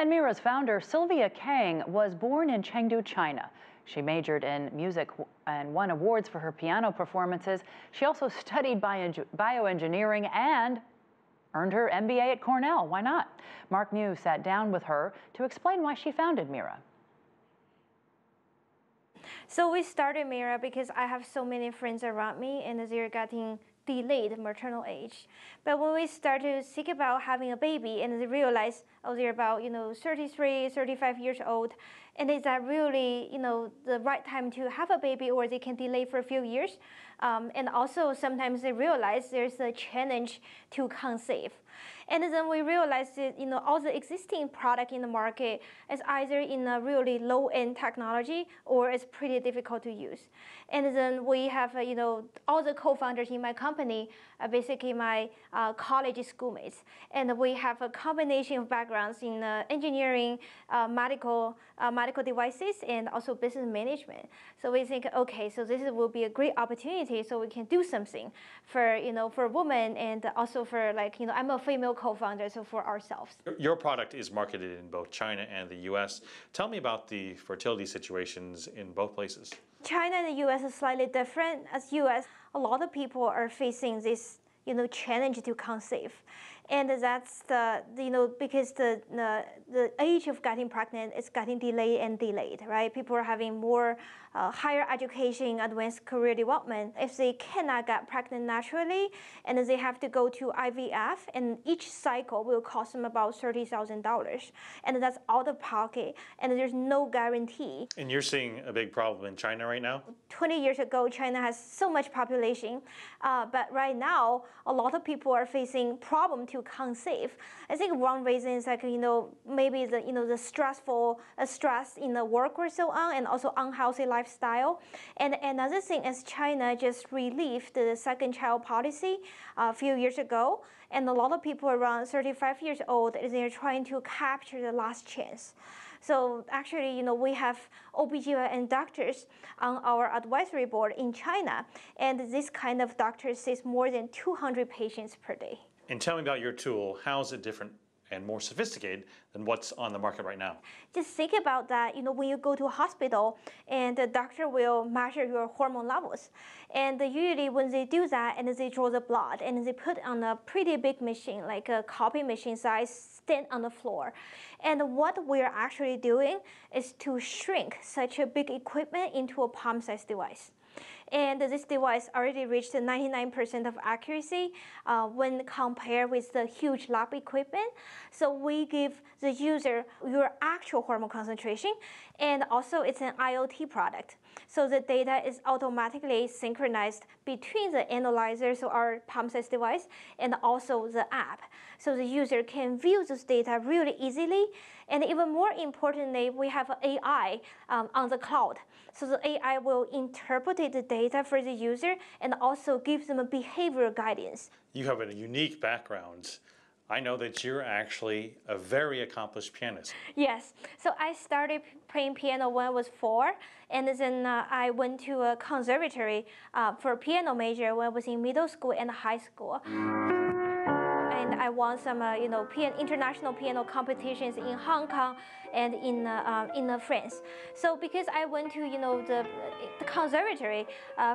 And Mira's founder, Sylvia Kang, was born in Chengdu, China. She majored in music and won awards for her piano performances. She also studied bioengineering and earned her MBA at Cornell. Why not? Mark Mew sat down with her to explain why she founded Mira. So we started Mira because I have so many friends around me and they're getting delayed maternal age. But when we start to think about having a baby and they realize, oh, they're about, 33, 35 years old, and is that really, the right time to have a baby, or they can delay for a few years? And also sometimes they realize there's a challenge to conceive. And then we realized that, all the existing product in the market is either in a really low-end technology or it's pretty difficult to use. And then we have, all the co-founders in my company are basically my college schoolmates. And we have a combination of backgrounds in engineering, medical devices, and also business management. So we think, okay, so this will be a great opportunity so we can do something for, for women and also for I'm a female co-founder, so for ourselves. Your product is marketed in both China and the US. Tell me about the fertility situations in both places. China and the US is slightly different. As US, a lot of people are facing this challenge to conceive. And that's because the age of getting pregnant is getting delayed, right? People are having more higher education, advanced career development. If they cannot get pregnant naturally, and they have to go to IVF, and each cycle will cost them about $30,000. And that's out of pocket, and there's no guarantee. And you're seeing a big problem in China right now? 20 years ago, China has so much population, but right now, a lot of people are facing problem to conceive. I think one reason is maybe the stress in the work or so on, and also unhealthy lifestyle. And another thing is China just relieved the second child policy a few years ago, and a lot of people around 35 years old, they're trying to capture the last chance. So actually, we have OBGYN doctors on our advisory board in China, and this kind of doctor sees more than 200 patients per day. And tell me about your tool. How is it different and more sophisticated than what's on the market right now? Just think about that, when you go to a hospital and the doctor will measure your hormone levels. And usually when they do that and they draw the blood and they put on a pretty big machine, like a copy machine size, stand on the floor. And what we're actually doing is to shrink such a big equipment into a palm-sized device. And this device already reached 99% of accuracy when compared with the huge lab equipment. So we give the user your actual hormone concentration, and also it's an IoT product. So the data is automatically synchronized between the analyzer, so our palm-sized device, and also the app. So the user can view this data really easily. And even more importantly, we have AI on the cloud. So the AI will interpret the data for the user and also give them a behavioral guidance. You have a unique background. I know that you're actually a very accomplished pianist. Yes. So I started playing piano when I was 4, and then I went to a conservatory for a piano major when I was in middle school and high school. And I won some, international piano competitions in Hong Kong and in France. So because I went to, the conservatory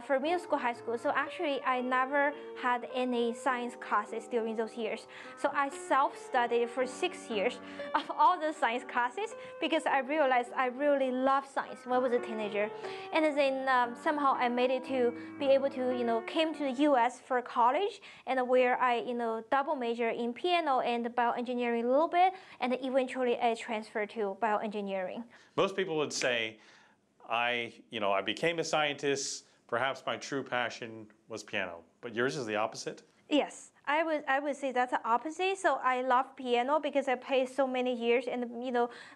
for middle school, high school, so actually I never had any science classes during those years. So I self-studied for 6 years of all the science classes because I realized I really love science when I was a teenager. And then somehow I made it to be able to, came to the US for college, and where I, double major in piano and bioengineering a little bit, and eventually I transferred to bioengineering. Most people would say, I became a scientist, perhaps my true passion was piano, but yours is the opposite? Yes, I would say that's the opposite. So I love piano because I played so many years, and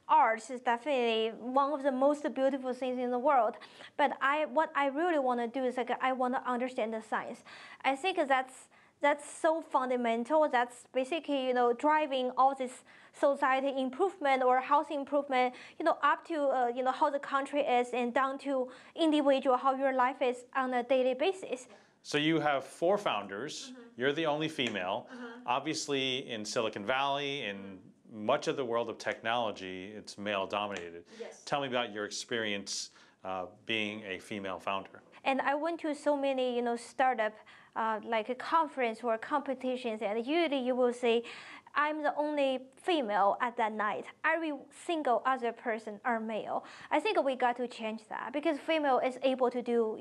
arts is definitely one of the most beautiful things in the world. But what I really want to do is I want to understand the science. I think that's so fundamental. That's basically driving all this society improvement or health improvement, up to how the country is and down to individual how your life is on a daily basis. So you have 4 founders. You're the only female. Obviously, in Silicon Valley, in much of the world of technology, it's male dominated. Yes. Tell me about your experience being a female founder. And I went to so many, startup like a conference or competitions, and usually you will say, I'm the only female at that night. Every single other person are male. I think we got to change that because female is able to do,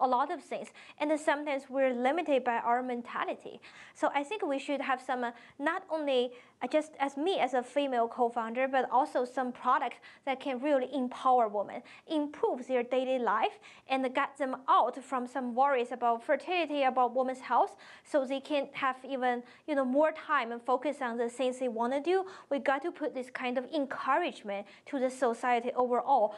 a lot of things. And then sometimes we're limited by our mentality. So I think we should have some, not only just as me as a female co-founder, but also some products that can really empower women, improve their daily life, and get them out from some worries about fertility, about women's health, so they can have even, more time and focus on the things they want to do. We got to put this kind of encouragement to the society overall.